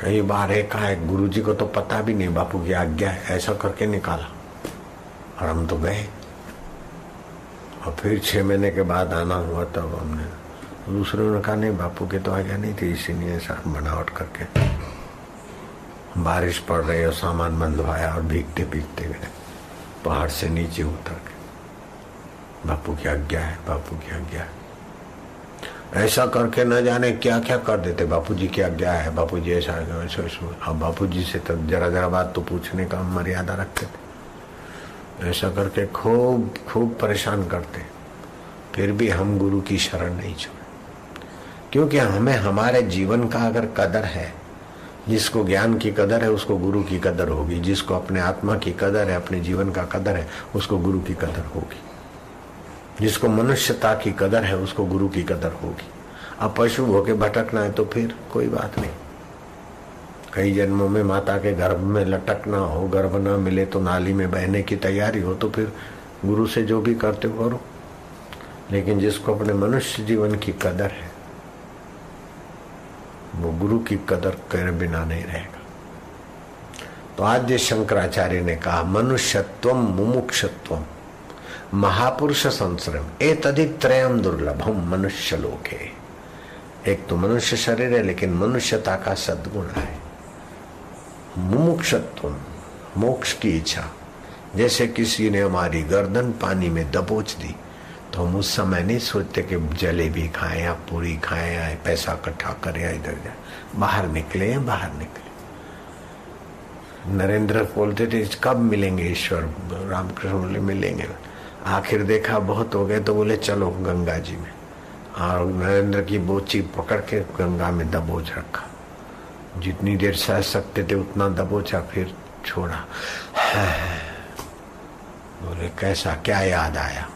कई बार एक गुरु जी को तो पता भी नहीं, बापू की आज्ञा है, ऐसा करके निकाला और हम तो गए। और फिर 6 महीने के बाद आना हुआ तब हमने, दूसरों ने कहा नहीं बापू की तो आज्ञा नहीं थी, इसीलिए ऐसा बनावट करके। बारिश पड़ रही और सामान बंधवाया और भीगते भीगते गए पहाड़ से नीचे उतर के। बापू की आज्ञा है, बापू की आज्ञा है। ऐसा करके न जाने क्या क्या कर देते। बापू जी की आज्ञा है, बापू जी ऐसा वैसा। अब बापू जी से तब जरा जरा बात तो पूछने का मर्यादा रखते थे। ऐसा करके खूब खूब परेशान करते, फिर भी हम गुरु की शरण नहीं छोड़े, क्योंकि हमें हमारे जीवन का अगर कदर है, जिसको ज्ञान की कदर है उसको गुरु की कदर होगी, जिसको अपने आत्मा की कदर है, अपने जीवन का कदर है, उसको गुरु की कदर होगी, जिसको मनुष्यता की कदर है उसको गुरु की कदर होगी। अब पशु होके भटकना है तो फिर कोई बात नहीं, कई जन्मों में माता के गर्भ में लटकना हो, गर्भ ना मिले तो नाली में बहने की तैयारी हो, तो फिर गुरु से जो भी करते हो करो। लेकिन जिसको अपने मनुष्य जीवन की कदर है वो गुरु की कदर करे बिना नहीं रहेगा। तो आज ये शंकराचार्य ने कहा मनुष्यत्वम मुमुक्षत्वम महापुरुष संश्रम एतदिक त्रयम दुर्लभम मनुष्य लोके। एक तो मनुष्य शरीर है लेकिन मनुष्यता का सद्गुण है। मुमुक्षत्वम मोक्ष की इच्छा, जैसे किसी ने हमारी गर्दन पानी में दबोच दी तो हम उस समय नहीं सोचते कि जलेबी खाएं या पूरी खाएं या पैसा इकट्ठा करें या इधर जाए, बाहर निकले या बाहर निकले। नरेंद्र बोलते थे कब मिलेंगे ईश्वर, रामकृष्ण बोले मिलेंगे। आखिर देखा बहुत हो गए तो बोले चलो गंगा जी में, और नरेंद्र की बोची पकड़ के गंगा में दबोच रखा। जितनी देर सह सकते थे उतना दबोचा, फिर छोड़ा। बोले कैसा, क्या याद आया?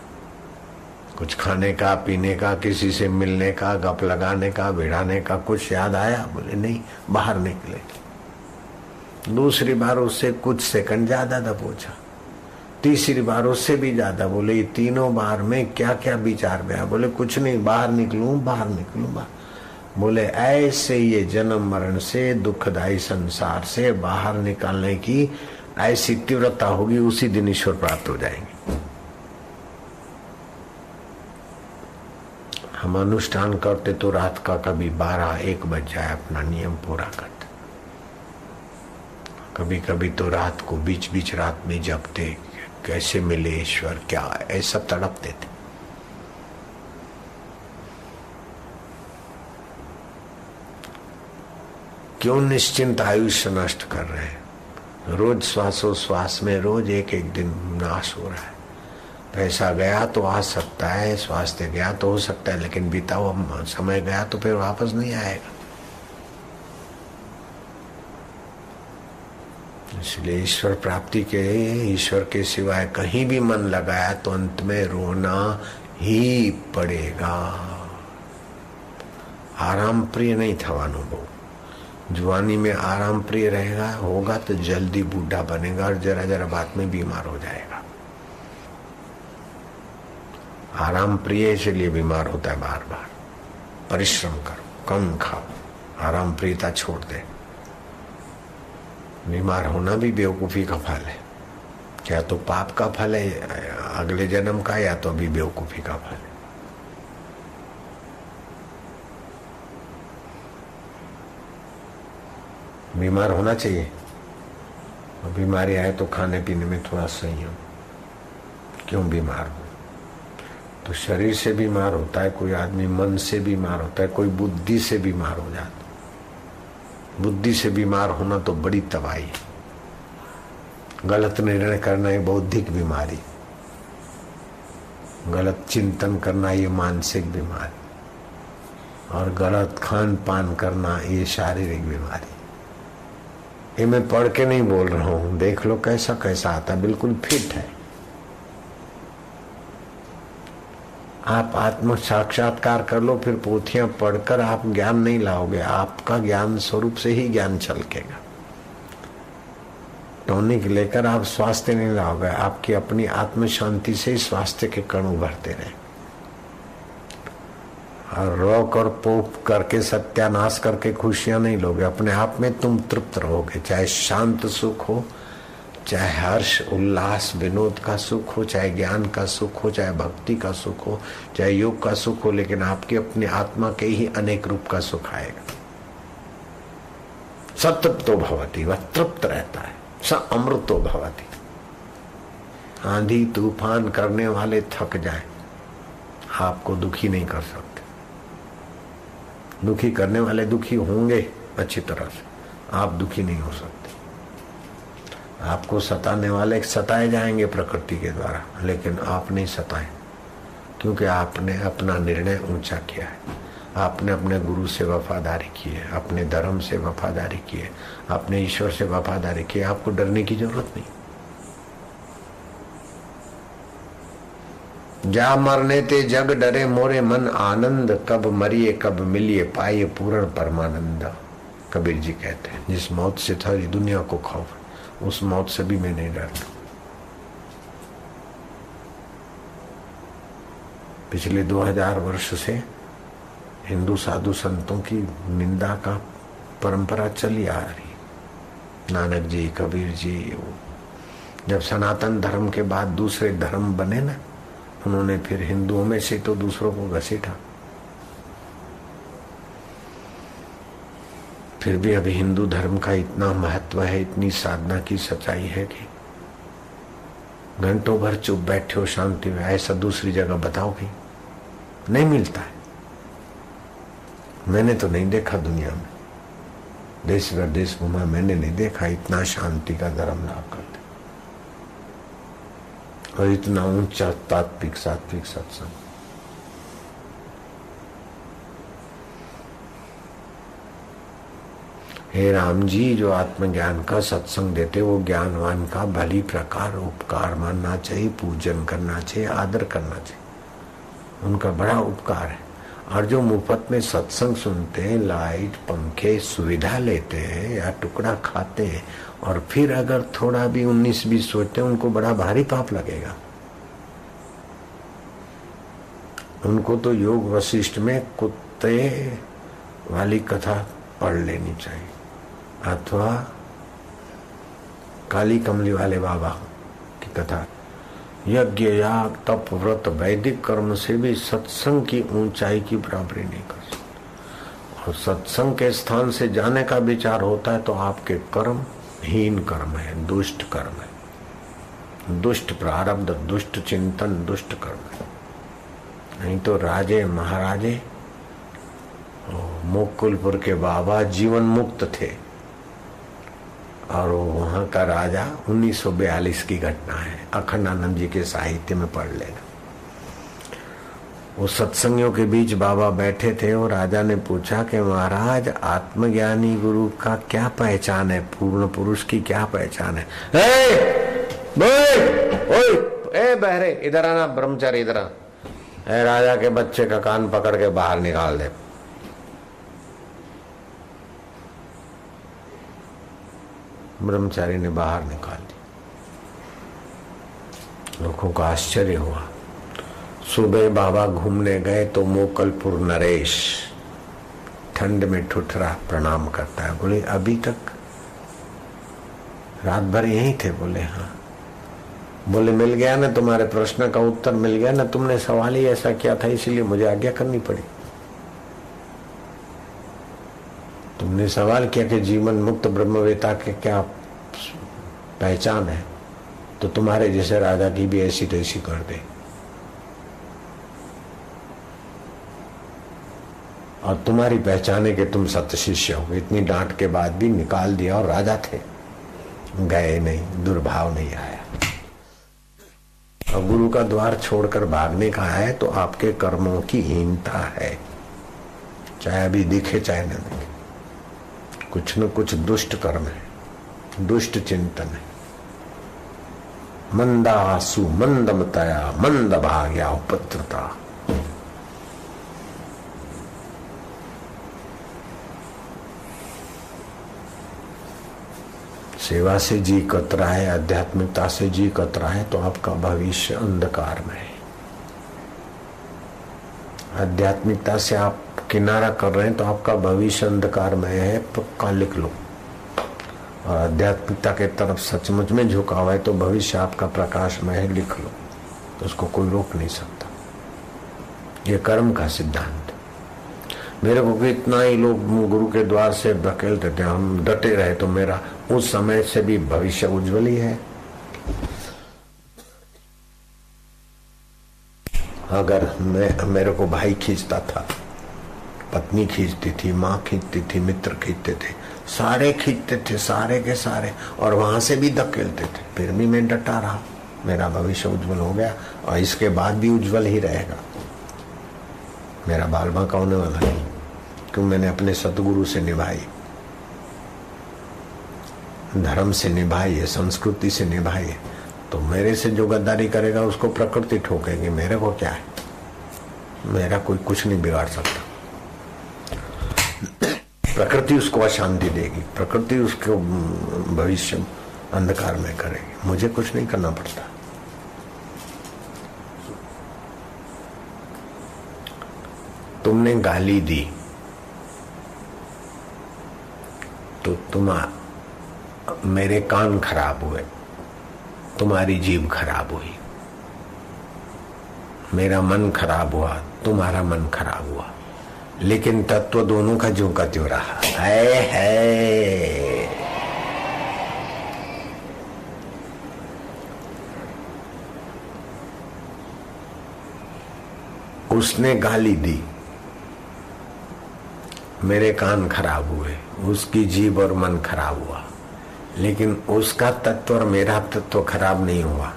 कुछ खाने का, पीने का, किसी से मिलने का, गप लगाने का, भिड़ाने का कुछ याद आया? बोले नहीं, बाहर निकले। दूसरी बार उससे कुछ सेकंड ज्यादा दबोचा, तीसरी बार उससे भी ज्यादा। बोले ये तीनों बार में क्या क्या विचार गया? बोले कुछ नहीं, बाहर निकलूं बाहर निकलूं बाहर। बोले ऐसे ये जन्म मरण से दुखदायी संसार से बाहर निकालने की ऐसी तीव्रता होगी, उसी दिन ईश्वर प्राप्त हो जाएंगे। हम अनुष्ठान करते तो रात का कभी 12-1 बज जाए, अपना नियम पूरा करते। कभी कभी तो रात को बीच बीच रात में जगते, कैसे मिले ईश्वर, क्या ऐसा तड़पते थे। क्यों निश्चिंत आयुष्य नष्ट कर रहे हैं? रोज श्वासोश्वास में रोज एक एक दिन नाश हो रहा है। पैसा गया तो आ सकता है, स्वास्थ्य गया तो हो सकता है, लेकिन बीता हुआ समय गया तो फिर वापस नहीं आएगा। इसलिए ईश्वर प्राप्ति के, ईश्वर के सिवाय कहीं भी मन लगाया तो अंत में रोना ही पड़ेगा। आराम प्रिय नहीं था अनुभव। जवानी में आराम प्रिय रहेगा होगा तो जल्दी बूढ़ा बनेगा और जरा जरा बात में बीमार हो जाएगा। आराम प्रिय इसलिए बीमार होता है बार बार। परिश्रम करो, कम खाओ, आराम प्रियता छोड़ दे। बीमार होना भी बेवकूफी का फल है, क्या तो पाप का फल है अगले जन्म का, या तो अभी बेवकूफी का फल है। बीमार होना चाहिए, बीमारी आए तो खाने पीने में थोड़ा संयम। क्यों बीमार हो? तो शरीर से बीमार होता है कोई आदमी, मन से बीमार होता है कोई, बुद्धि से बीमार हो जाता। बुद्धि से बीमार होना तो बड़ी तबाही है। गलत निर्णय करना ये बौद्धिक बीमारी, गलत चिंतन करना ये मानसिक बीमारी, और गलत खान पान करना ये शारीरिक बीमारी। ये मैं पढ़ के नहीं बोल रहा हूं, देख लो कैसा कैसा आता, बिल्कुल फिट है। आप आत्म साक्षात्कार कर लो, फिर पोथियां पढ़कर आप ज्ञान नहीं लाओगे, आपका ज्ञान स्वरूप से ही ज्ञान छलकेगा। टॉनिक लेकर आप स्वास्थ्य नहीं लाओगे, आपकी अपनी आत्म शांति से ही स्वास्थ्य के कण उभरते रहे। और रोक और पोप करके सत्यानाश करके खुशियां नहीं लोगे। अपने आप में तुम तृप्त रहोगे, चाहे शांत सुख हो, चाहे हर्ष उल्लास विनोद का सुख हो, चाहे ज्ञान का सुख हो, चाहे भक्ति का सुख हो, चाहे योग का सुख हो, लेकिन आपकी अपनी आत्मा के ही अनेक रूप का सुख आएगा। सतृप्तो भवति, वह तृप्त रहता है। स अमृतो भवति। आंधी तूफान करने वाले थक जाए, आपको दुखी नहीं कर सकते। दुखी करने वाले दुखी होंगे अच्छी तरह से, आप दुखी नहीं हो सकते। आपको सताने वाले सताए जाएंगे प्रकृति के द्वारा, लेकिन आप नहीं सताए, क्योंकि आपने अपना निर्णय ऊंचा किया है। आपने अपने गुरु से वफादारी की है, अपने धर्म से वफादारी की है, अपने ईश्वर से वफादारी की है। आपको डरने की जरूरत नहीं। जा मरने ते जग डरे मोरे मन आनंद, कब मरिए कब मिलिए पाइए पूर्ण परमानंद। कबीर जी कहते हैं, जिस मौत से सारी दुनिया को खौफ, उस मौत से भी मैं नहीं डरता। पिछले 2000 वर्ष से हिंदू साधु संतों की निंदा का परंपरा चली आ रही। नानक जी, कबीर जी, जब सनातन धर्म के बाद दूसरे धर्म बने ना, उन्होंने फिर हिंदुओं में से तो दूसरों को घसीटा। फिर भी अभी हिंदू धर्म का इतना महत्व है, इतनी साधना की सच्चाई है कि घंटों भर चुप बैठे हो शांति में, ऐसा दूसरी जगह बताओ भी नहीं मिलता है। मैंने तो नहीं देखा दुनिया में, देश विदेश घूमा, मैंने नहीं देखा इतना शांति का धर्म लाभ करते और इतना ऊंचा तात्विक सात्विक सत्संग। हे राम जी, जो आत्मज्ञान का सत्संग देते, वो ज्ञानवान का भली प्रकार उपकार मानना चाहिए, पूजन करना चाहिए, आदर करना चाहिए। उनका बड़ा उपकार है। और जो मुफ्त में सत्संग सुनते हैं, लाइट पंखे सुविधा लेते हैं या टुकड़ा खाते हैं, और फिर अगर थोड़ा भी 19-20 सोचते हैं, उनको बड़ा भारी पाप लगेगा। उनको तो योग वशिष्ठ में कुत्ते वाली कथा पढ़ लेनी चाहिए, अथवा काली कमली वाले बाबा की कथा। यज्ञ याग तप व्रत वैदिक कर्म से भी सत्संग की ऊंचाई की बराबरी नहीं कर सकते। और सत्संग के स्थान से जाने का विचार होता है तो आपके कर्म हीन कर्म है, दुष्ट कर्म है, दुष्ट प्रारब्ध, दुष्ट चिंतन, दुष्ट कर्म है। नहीं तो राजे महाराजे मुकुलपुर के बाबा जीवन मुक्त थे, और वहां का राजा 1942 की घटना है, अखंडानंद जी के साहित्य में पढ़ लेना। वो सत्संगियों के बीच बाबा बैठे थे और राजा ने पूछा कि महाराज, आत्मज्ञानी गुरु का क्या पहचान है, पूर्ण पुरुष की क्या पहचान है? ए बहरे, इधर आना, ब्रह्मचारी इधर आ। राजा के बच्चे का कान पकड़ के बाहर निकाल दे। ब्रह्मचारी ने बाहर निकाल दी। लोगों को आश्चर्य हुआ। सुबह बाबा घूमने गए तो मोकलपुर नरेश ठंड में ठुठरा प्रणाम करता है। बोले अभी तक रात भर यहीं थे? बोले हाँ। बोले मिल गया ना, तुम्हारे प्रश्न का उत्तर मिल गया ना, तुमने सवाल ही ऐसा किया था इसलिए मुझे आज्ञा करनी पड़ी। तुमने सवाल किया कि जीवन मुक्त ब्रह्मवेता के क्या पहचान है, तो तुम्हारे जैसे राजा की भी ऐसी तैसी कर दे। और तुम्हारी पहचान है कि तुम सत्य शिष्य हो। इतनी डांट के बाद भी निकाल दिया, और राजा थे, गए नहीं, दुर्भाव नहीं आया। और गुरु का द्वार छोड़कर भागने का है तो आपके कर्मों की हीनता है, चाहे अभी दिखे चाहे न दिखे। कुछ न कुछ दुष्ट कर्म है, दुष्ट चिंतन है। मंदासु मंदमतया मंद भाग्या उपत्रता। सेवा से जी कतराए, आध्यात्मिकता से जी कतराए तो आपका भविष्य अंधकार में है। आध्यात्मिकता से आप किनारा कर रहे हैं तो आपका भविष्य अंधकार में है, पक्का लिख लो। और आध्यात्मिकता के तरफ सचमुच में झुका हुआ है तो भविष्य आपका प्रकाश में है, लिख लो। तो उसको कोई रोक नहीं सकता। ये कर्म का सिद्धांत। मेरे को कितना ही लोग गुरु के द्वार से धकेलते थे, हम डटे रहे तो मेरा उस समय से भी भविष्य उज्जवल ही है। अगर मेरे को भाई खींचता था, पत्नी खींचती थी, माँ खींचती थी, मित्र खींचते थे, सारे खींचते थे, सारे के सारे, और वहां से भी धकेलते थे, फिर भी मैं डटा रहा। मेरा भविष्य उज्जवल हो गया और इसके बाद भी उज्जवल ही रहेगा। मेरा बाल बांका होने वाला नहीं, क्यों? मैंने अपने सतगुरु से निभाई, धर्म से निभाई है, संस्कृति से निभाई है। तो मेरे से जो गद्दारी करेगा उसको प्रकृति ठोकेगी, मेरे को क्या है? मेरा कोई कुछ नहीं बिगाड़ सकता। प्रकृति उसको अशांति देगी, प्रकृति उसको भविष्य अंधकार में करेगी, मुझे कुछ नहीं करना पड़ता। तुमने गाली दी तो मेरे कान खराब हुए, तुम्हारी जीभ खराब हुई। मेरा मन खराब हुआ, तुम्हारा मन खराब हुआ, लेकिन तत्व दोनों का ज्यों का त्यों रहा है। उसने गाली दी, मेरे कान खराब हुए, उसकी जीभ और मन खराब हुआ, लेकिन उसका तत्व और मेरा तत्व खराब नहीं हुआ।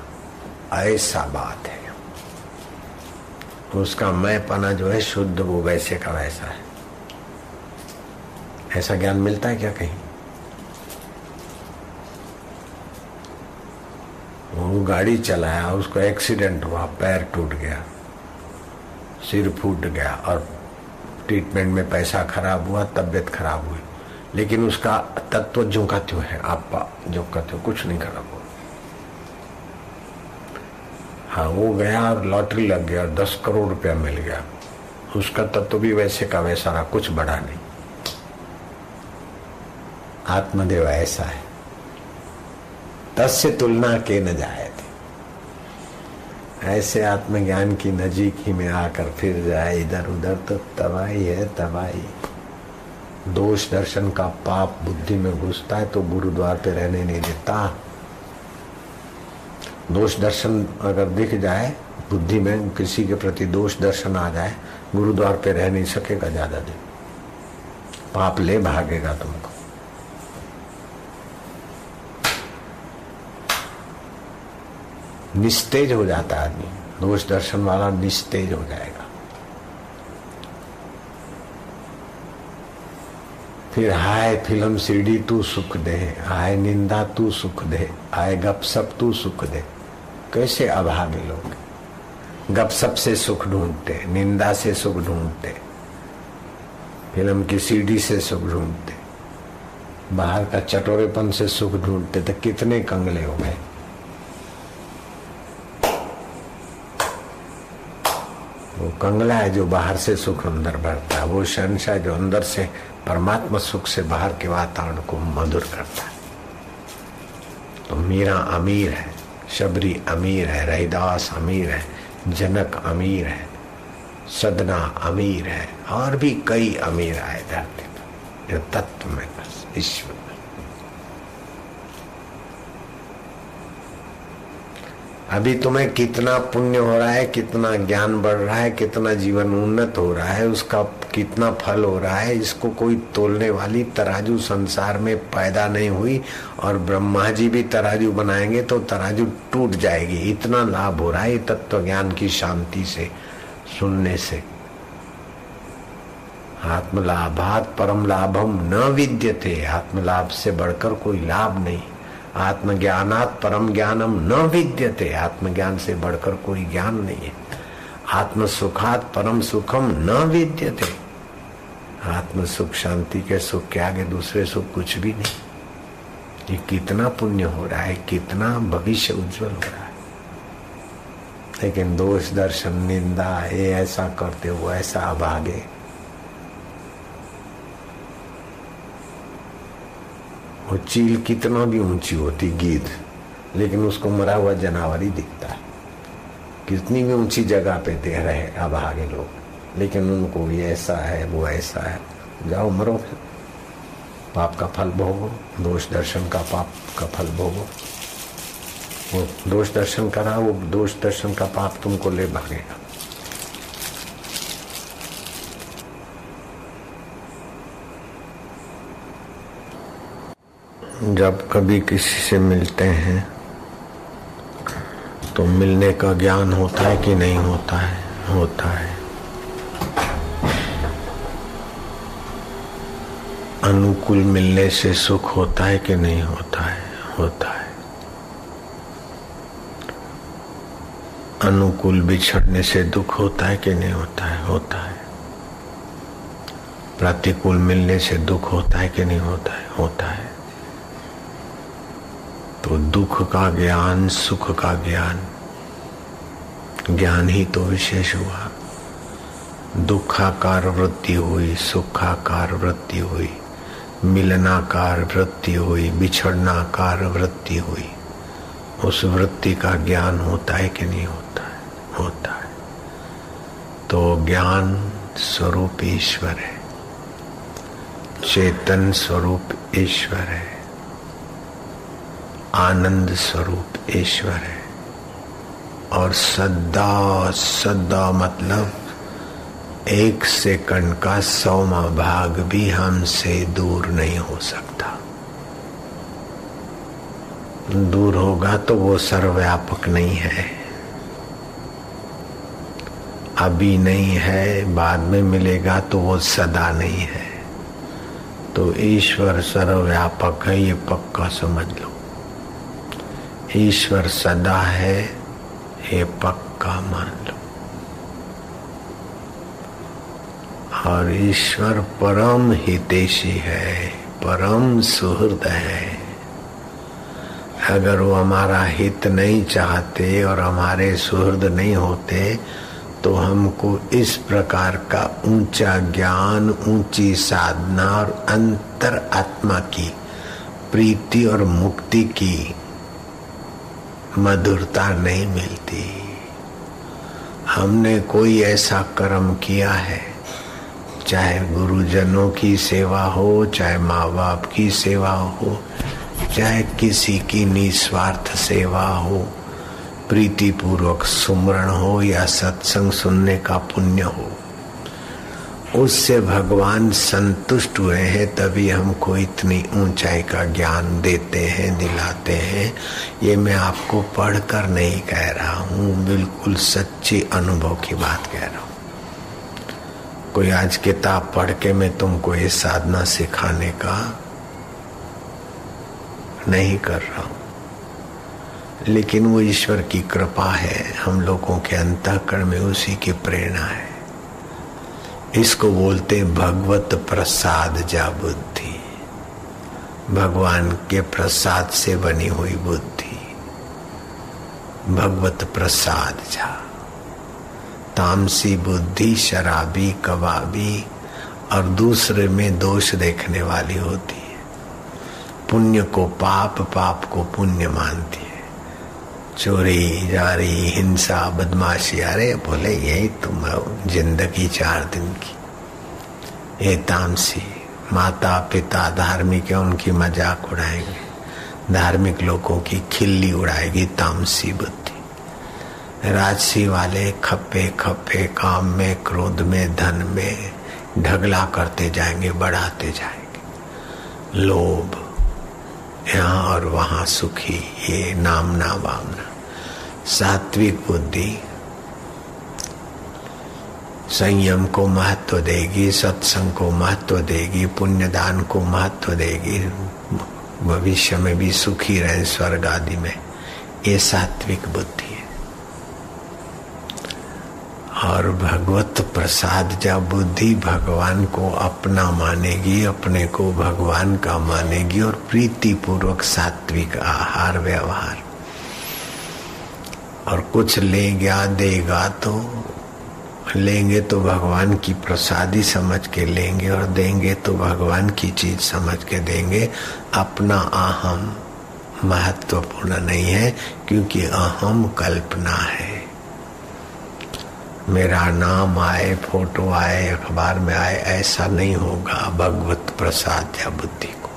ऐसा बात है। उसका मैंपना जो है शुद्ध, वो वैसे का वैसा है। ऐसा ज्ञान मिलता है क्या कहीं? वो गाड़ी चलाया, उसको एक्सीडेंट हुआ, पैर टूट गया, सिर फूट गया और ट्रीटमेंट में पैसा खराब हुआ, तबीयत खराब हुई, लेकिन उसका तत्व जो का त्यों है। आप जो का त्यों, कुछ नहीं खराब हुआ। हाँ, वो गया और लॉटरी लग गया और 10 करोड़ रुपया मिल गया, उसका तत्व भी वैसे का वैसा रहा, कुछ बढ़ा नहीं। आत्मदेव ऐसा है, तस्य तुलना के न जाए थे। ऐसे आत्मज्ञान की नजीक में आकर फिर जाए इधर उधर तो तबाही है, तबाही। दोष दर्शन का पाप बुद्धि में घुसता है तो गुरुद्वार पे रहने नहीं देता। दोष दर्शन अगर दिख जाए बुद्धि में, किसी के प्रति दोष दर्शन आ जाए, गुरुद्वार पे रह नहीं सकेगा ज्यादा दिन, पाप ले भागेगा तुमको। निस्तेज हो जाता है आदमी, दोष दर्शन वाला निस्तेज हो जाएगा। फिर हाय फिल्म सीडी तू सुख दे, हाय निंदा तू सुख दे, हाय गपसप तू सुख दे। कैसे अभागे लोग गपसप से सुख ढूंढते, निंदा से सुख ढूंढते, फिल्म की सीडी से सुख ढूंढते, बाहर का चटोरेपन से सुख ढूंढते, तो कितने कंगले हो गए। वो कंगला है जो बाहर से सुख अंदर भरता है, वो शहंशाह जो अंदर से परमात्मा सुख से बाहर के वातावरण को मधुर करता है। तो मीरा अमीर है, शबरी अमीर है, रहीदास अमीर है, जनक अमीर है, सदना अमीर है, और भी कई अमीर आए धरती पर। जो तत्व में बस ईश्वर। अभी तुम्हें कितना पुण्य हो रहा है, कितना ज्ञान बढ़ रहा है, कितना जीवन उन्नत हो रहा है, उसका कितना फल हो रहा है, इसको कोई तोलने वाली तराजू संसार में पैदा नहीं हुई। और ब्रह्मा जी भी तराजू बनाएंगे तो तराजू टूट जाएगी। इतना लाभ हो रहा है तत्व ज्ञान की शांति से सुनने से। आत्मलाभात परम लाभम न विद्यते, आत्मलाभ से बढ़कर कोई लाभ नहीं। आत्मज्ञानात परम ज्ञानम न विद्यते, आत्मज्ञान से बढ़कर कोई ज्ञान नहीं है। आत्म सुखात परम सुखम न विद्यते, आत्म सुख शांति के सुख के आगे दूसरे सुख कुछ भी नहीं। ये कितना पुण्य हो रहा है, कितना भविष्य उज्जवल हो रहा है। लेकिन दोष दर्शन निंदा ये ऐसा करते हो ऐसा अभागे। वो चील कितना भी ऊंची होती गिद्ध, लेकिन उसको मरा हुआ जानवर ही दिखता है। कितनी भी ऊंची जगह पे दे रहे अभागे लोग, लेकिन उनको ये ऐसा है वो ऐसा है। जाओ मरो, फिर पाप का फल भोगो, दोष दर्शन का पाप का फल भोगो। वो दोष दर्शन करा, वो दोष दर्शन का पाप तुमको ले भागेगा। जब कभी किसी से मिलते हैं तो मिलने का ज्ञान होता है कि नहीं होता है? होता है। अनुकूल मिलने से सुख होता है कि नहीं होता है? होता है। अनुकूल बिछड़ने से दुख होता है कि नहीं होता है? होता है। प्रतिकूल मिलने से दुख होता है कि नहीं होता है? होता है। तो दुख का ज्ञान, सुख का ज्ञान, ज्ञान ही तो विशेष हुआ। दुखाकार वृत्ति हुई, सुखाकार वृत्ति हुई, मिलनाकार वृत्ति हुई, बिछड़नाकार वृत्ति हुई। उस वृत्ति का ज्ञान होता है कि नहीं होता है? होता है। तो ज्ञान स्वरूप ईश्वर है, चेतन स्वरूप ईश्वर है, आनंद स्वरूप ईश्वर है। और सदा सदा मतलब 1 सेकंड का 100वां भाग भी हमसे दूर नहीं हो सकता। दूर होगा तो वो सर्वव्यापक नहीं है, अभी नहीं है, बाद में मिलेगा तो वो सदा नहीं है। तो ईश्वर सर्वव्यापक है, ये पक्का समझ लो। ईश्वर सदा है, ये पक्का मान लो। और ईश्वर परम हितैषी है, परम सुहृद है। अगर वो हमारा हित नहीं चाहते और हमारे सुहृद नहीं होते तो हमको इस प्रकार का ऊंचा ज्ञान, ऊंची साधना और अंतर आत्मा की प्रीति और मुक्ति की मधुरता नहीं मिलती। हमने कोई ऐसा कर्म किया है, चाहे गुरुजनों की सेवा हो, चाहे माँ बाप की सेवा हो, चाहे किसी की निस्वार्थ सेवा हो, प्रीति पूर्वक सुमरण हो या सत्संग सुनने का पुण्य हो, उससे भगवान संतुष्ट हुए हैं, तभी हमको इतनी ऊंचाई का ज्ञान देते हैं, दिलाते हैं। ये मैं आपको पढ़कर नहीं कह रहा हूँ, बिल्कुल सच्ची अनुभव की बात कह रहा हूँ। कोई आज किताब पढ़ के मैं तुमको ये साधना सिखाने का नहीं कर रहा हूँ, लेकिन वो ईश्वर की कृपा है, हम लोगों के अंतःकरण में उसी की प्रेरणा है। इसको बोलते भगवत प्रसाद जा बुद्धि, भगवान के प्रसाद से बनी हुई बुद्धि, भगवत प्रसाद जा। तामसी बुद्धि शराबी, कबाबी और दूसरे में दोष देखने वाली होती है, पुण्य को पाप, पाप को पुण्य मानती है। चोरी, जारी, हिंसा, बदमाशी, अरे बोले यही तुम जिंदगी 4 दिन की। ये तामसी। माता पिता धार्मिक है, उनकी मजाक उड़ाएंगे, धार्मिक लोगों की खिल्ली उड़ाएगी तामसी बुद्धि। राजसी वाले खप्पे खप्पे काम में, क्रोध में, धन में ढगला करते जाएंगे, बढ़ाते जाएंगे। लोभ, यहाँ और वहाँ सुखी, ये नामना वामना। सात्विक बुद्धि संयम को महत्व देगी, सत्संग को महत्व देगी, पुण्यदान को महत्व देगी, भविष्य में भी सुखी रहे स्वर्ग आदि में। ये सात्विक बुद्धि है। और भगवत प्रसाद जब बुद्धि भगवान को अपना मानेगी, अपने को भगवान का मानेगी और प्रीति पूर्वक सात्विक आहार व्यवहार, और कुछ लेगा देगा तो लेंगे तो भगवान की प्रसादी समझ के लेंगे और देंगे तो भगवान की चीज समझ के देंगे। अपना अहम महत्वपूर्ण नहीं है, क्योंकि अहम कल्पना है। मेरा नाम आए, फोटो आए, अखबार में आए, ऐसा नहीं होगा भगवत प्रसाद या बुद्धि को।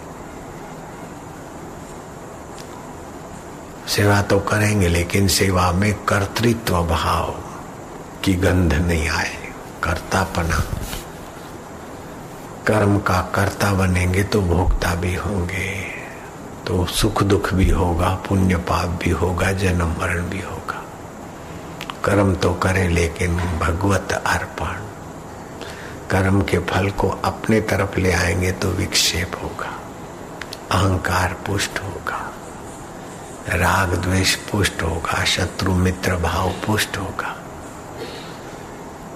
सेवा तो करेंगे, लेकिन सेवा में कर्तृत्व भाव की गंध नहीं आए, कर्तापना। कर्म का कर्ता बनेंगे तो भोक्ता भी होंगे, तो सुख दुख भी होगा, पुण्य पाप भी होगा, जन्म मरण भी होगा। कर्म तो करें, लेकिन भगवत अर्पण। कर्म के फल को अपने तरफ ले आएंगे तो विक्षेप होगा, अहंकार पुष्ट होगा, राग द्वेष पुष्ट होगा, शत्रु मित्र भाव पुष्ट होगा।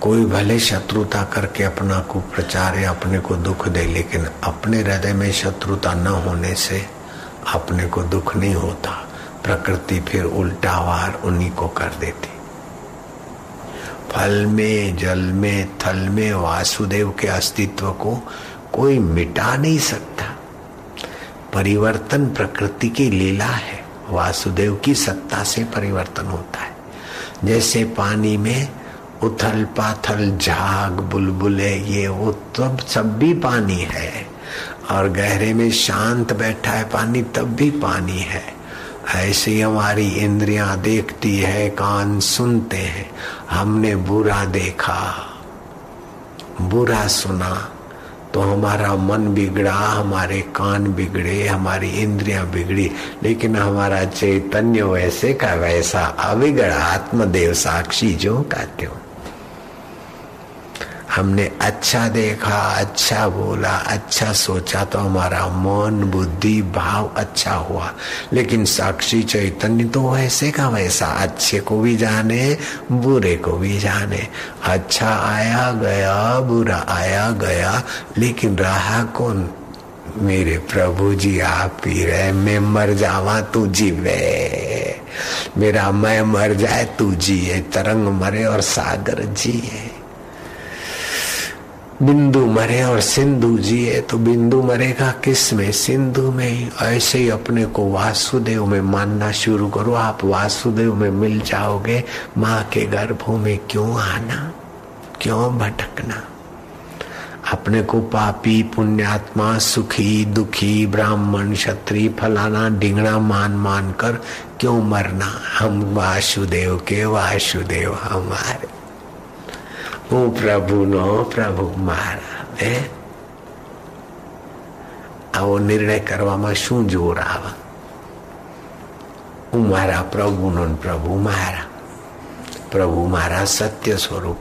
कोई भले शत्रुता करके अपना को प्रचार या अपने को दुख दे, लेकिन अपने हृदय में शत्रुता न होने से अपने को दुख नहीं होता। प्रकृति फिर उल्टा वार उन्हीं को कर देती। फल में, जल में, थल में वासुदेव के अस्तित्व को कोई मिटा नहीं सकता। परिवर्तन प्रकृति की लीला है, वासुदेव की सत्ता से परिवर्तन होता है। जैसे पानी में उथल पाथल झाग बुलबुले ये वो सब भी पानी है, और गहरे में शांत बैठा है पानी तब भी पानी है। ऐसे ही हमारी इंद्रियां देखती है, कान सुनते हैं। हमने बुरा देखा, बुरा सुना तो हमारा मन बिगड़ा, हमारे कान बिगड़े, हमारी इंद्रियां बिगड़ी, लेकिन हमारा चैतन्य वैसे का वैसा अविगड़ा आत्मदेव साक्षी जो का त्यों। हमने अच्छा देखा, अच्छा बोला, अच्छा सोचा तो हमारा मन बुद्धि भाव अच्छा हुआ, लेकिन साक्षी चैतन्य तो वैसे का वैसा अच्छे को भी जाने बुरे को भी जाने। अच्छा आया गया, बुरा आया गया, लेकिन रहा कौन? मेरे प्रभु जी आप ही रहे। मैं मर जावा तू जीवे, मेरा मैं मर जाए तू जिए, तरंग मरे और सागर जिए। बिंदु मरे और सिंधु जिए, तो बिंदु मरेगा किस में? सिंधु में ही। ऐसे ही अपने को वासुदेव में मानना शुरू करो। आप वासुदेव में मिल जाओगे। माँ के गर्भों में क्यों आना, क्यों भटकना? अपने को पापी पुण्यात्मा सुखी दुखी ब्राह्मण क्षत्रिय फलाना ढिंगड़ा मान मान कर क्यों मरना? हम वासुदेव के वासुदेव हमारे। હું પ્રભુનો પ્રભુ મારા। આવો નિર્ણય કરવામાં શું જોર આવે? હું મારા પ્રભુનો પ્રભુ મારા, પ્રભુ મારા સત્ય સ્વરૂપ,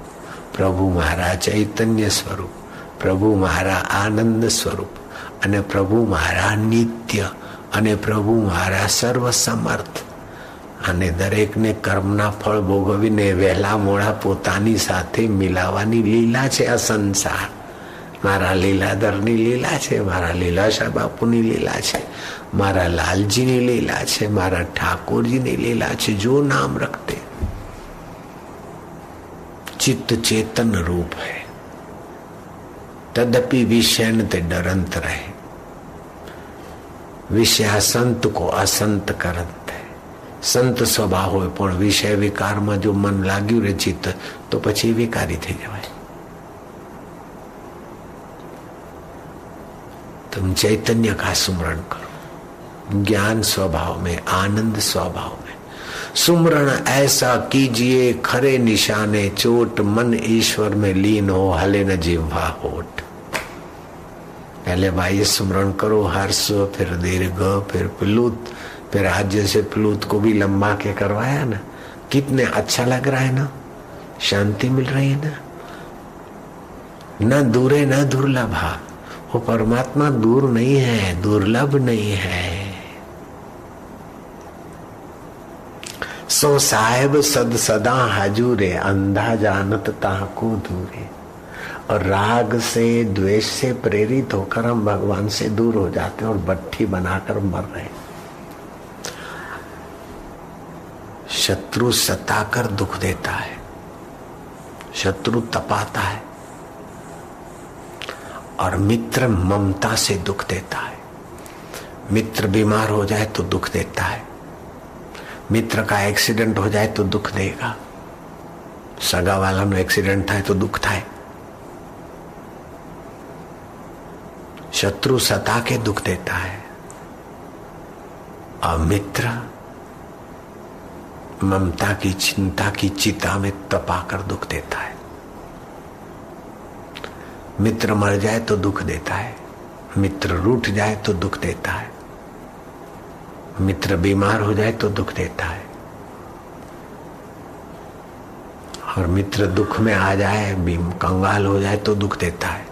પ્રભુ મારા ચૈતન્ય સ્વરૂપ, પ્રભુ મારા આનંદ સ્વરૂપ, અને પ્રભુ મારા નિત્ય, અને પ્રભુ મારા સર્વ સમર્થ। અને દરેકને કર્મના ફળ ભોગવીને વહેલા મોડા પોતાની સાથે મિલાવાની લીલા છે આ સંસાર। મારા લીલાધરની લીલા છે, મારા લીલાશાહ બાપુની લીલા છે, મારા લાલજીની લીલા છે, મારા ઠાકોરજીની લીલા છે। जो नाम रखते चित्त चेतन रूप है, तदपि विषय ते डरंत रहे। विषय संत को असंत करत है। संत स्वभाव હોય પણ વિષય વિકારમાં જો મન લાગ્યું રે ચિત્ત તો પછી વિકારી થઈ જવાય। तुम चैतन्य का सुमरण करो, ज्ञान स्वभाव में, आनंद स्वभाव में। सुमरण ऐसा कीजिए खरे निशाने चोट, मन ईश्वर में लीन हो हले न जिह्वा होठ। पहले बाह्य सुमरण करो, हर्ष, फिर दीर्घ, फिर प्लुत, फिर आज जैसे प्लूत को भी लंबा के करवाया ना, कितने अच्छा लग रहा है ना, शांति मिल रही है ना। न दूरे न दुर्लभा, वो परमात्मा दूर नहीं है, दुर्लभ नहीं है। सो साहेब सद सदा हाजूरे, अंधा जानत ताको दूरे। और राग से द्वेष से प्रेरित होकर हम भगवान से दूर हो जाते हैं और भट्ठी बनाकर मर रहे हैं। शत्रु सताकर दुख देता है, शत्रु तपाता है, और मित्र ममता से दुख देता है। मित्र बीमार हो जाए तो दुख देता है, मित्र का एक्सीडेंट हो जाए तो दुख देगा, सगा वाला नो एक्सीडेंट थाय तो दुख थाय। शत्रु सता के दुख देता है और मित्र ममता की चिंता की चिता में तपाकर दुख देता है। मित्र मर जाए तो दुख देता है, मित्र रूठ जाए तो दुख देता है, मित्र बीमार हो जाए तो दुख देता है, और मित्र दुख में आ जाए, कंगाल हो जाए तो दुख देता है,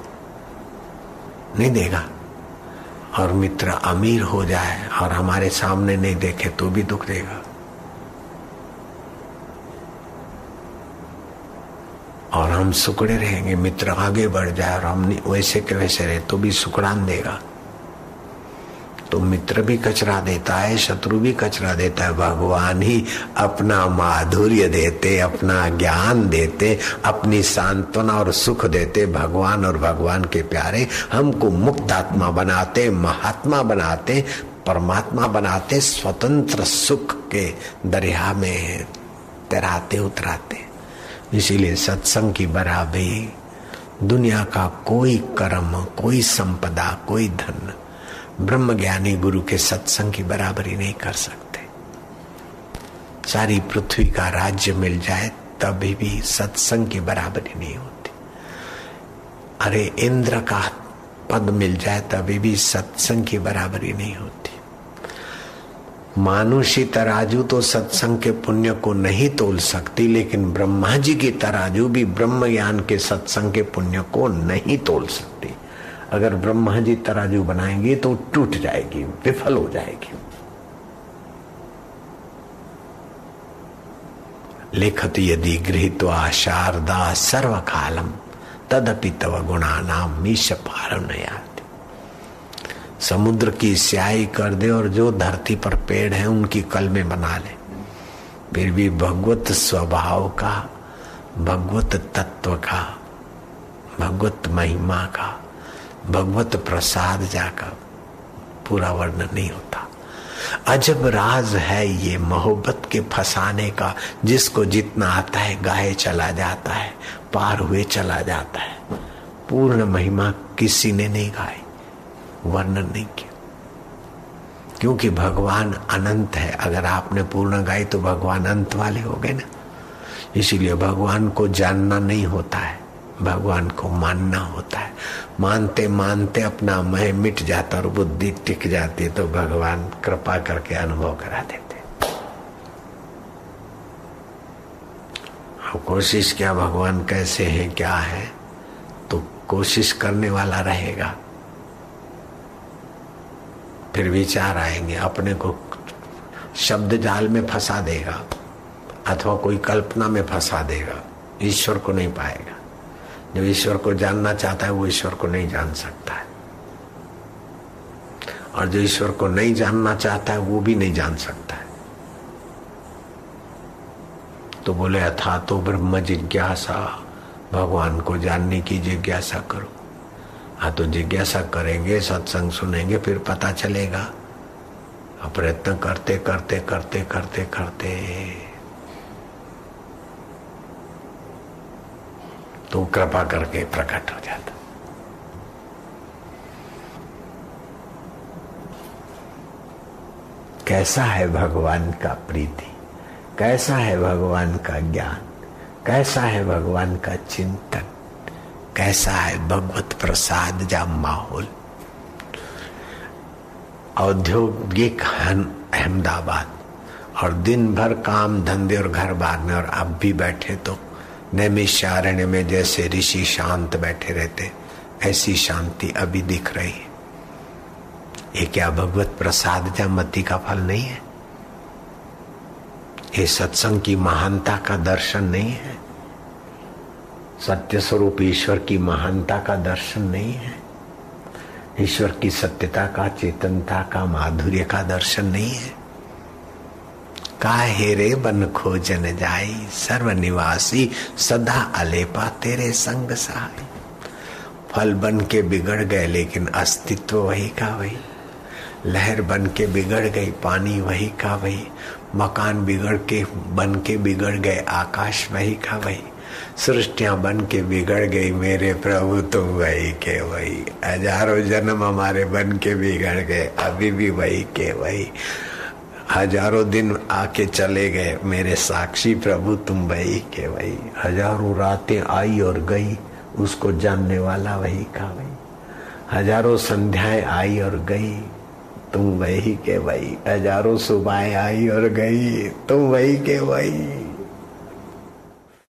नहीं देगा। और मित्र अमीर हो जाए और हमारे सामने नहीं देखे तो भी दुख देगा। और हम सुकड़े रहेंगे, मित्र आगे बढ़ जाए और हम वैसे के वैसे रहे तो भी सुकड़ान देगा। तो मित्र भी कचरा देता है, शत्रु भी कचरा देता है। भगवान ही अपना माधुर्य देते, अपना ज्ञान देते, अपनी सांत्वना और सुख देते। भगवान और भगवान के प्यारे हमको मुक्त आत्मा बनाते, महात्मा बनाते, परमात्मा बनाते, स्वतंत्र सुख के दरिया में तैराते उतराते। इसीलिए सत्संग की बराबरी दुनिया का कोई कर्म, कोई संपदा, कोई धन ब्रह्मज्ञानी गुरु के सत्संग की बराबरी नहीं कर सकते। सारी पृथ्वी का राज्य मिल जाए तभी भी सत्संग की बराबरी नहीं होती। अरे इंद्र का पद मिल जाए तभी भी सत्संग की बराबरी नहीं होती। मानुषी तराजू तो सत्संग के पुण्य को नहीं तोल सकती, लेकिन ब्रह्मा जी की तराजू भी ब्रह्म ज्ञान के सत्संग के पुण्य को नहीं तोल सकती। अगर ब्रह्मा जी तराजू बनाएंगे तो टूट जाएगी, विफल हो जाएगी। लिखत यदि गृहीत्वा शारदा सर्वकालम तदपि तव गुणानाम मीश पारम न याति। समुद्र की स्याही कर दे और जो धरती पर पेड़ है उनकी कलमें बना ले, फिर भी भगवत स्वभाव का, भगवत तत्व का, भगवत महिमा का, भगवत प्रसाद जाकर पूरा वर्णन नहीं होता। अजब राज है ये मोहब्बत के फसाने का। जिसको जितना आता है गाए चला जाता है, पार हुए चला जाता है। पूर्ण महिमा किसी ने नहीं गाई, वर्णन नहीं किया, क्योंकि भगवान अनंत है। अगर आपने पूर्ण गाई तो भगवान अंत वाले हो गए ना। इसीलिए भगवान को जानना नहीं होता है, भगवान को मानना होता है। मानते मानते अपना मैं मिट जाता और बुद्धि टिक जाती, तो भगवान कृपा करके अनुभव करा देते। अब कोशिश क्या, भगवान कैसे हैं, क्या है, तो कोशिश करने वाला रहेगा। फिर विचार आएंगे, अपने को शब्द जाल में फंसा देगा अथवा कोई कल्पना में फंसा देगा, ईश्वर को नहीं पाएगा। जो ईश्वर को जानना चाहता है वो ईश्वर को नहीं जान सकता है, और जो ईश्वर को नहीं जानना चाहता है वो भी नहीं जान सकता है। तो बोले अथा तो ब्रह्म जिज्ञासा, भगवान को जानने की जिज्ञासा करो। हाँ, तो जिज्ञासा करेंगे, सत्संग सुनेंगे, फिर पता चलेगा। प्रयत्न करते करते करते करते करते तो कृपा करके प्रकट हो जाता। कैसा है भगवान का प्रीति, कैसा है भगवान का ज्ञान, कैसा है भगवान का चिंतन, कैसा है भगवत प्रसाद जा माहौल। औद्योगिक अहमदाबाद, और दिन भर काम धंधे और घर बार में, और अब भी बैठे तो नैमिषारण्य में जैसे ऋषि शांत बैठे रहते, ऐसी शांति अभी दिख रही है। ये क्या भगवत प्रसाद जा मति का फल नहीं है? ये सत्संग की महानता का दर्शन नहीं है? सत्य स्वरूप ईश्वर की महानता का दर्शन नहीं है? ईश्वर की सत्यता का, चेतनता का, माधुर्य का दर्शन नहीं है? काहे रे बन खोजन जाई, सर्वनिवासी सदा अलेपा तेरे संग सहाय। फल बन के बिगड़ गए लेकिन अस्तित्व वही का वही, लहर बन के बिगड़ गई पानी वही का वही, मकान बन के बिगड़ गए आकाश वही का वही, सृष्टियां बन के बिगड़ गई मेरे प्रभु तुम वही के वही। हजारों जन्म हमारे बन के बिगड़ गए, अभी भी वही के वही। हजारों दिन आके चले गए मेरे साक्षी प्रभु तुम वही के वही। हजारों रातें आई और गई, उसको जानने वाला वही का वही। हजारों संध्याएं आई और गई, तुम वही के वही। हजारों सुबहें आई और गई, तुम वही के वही।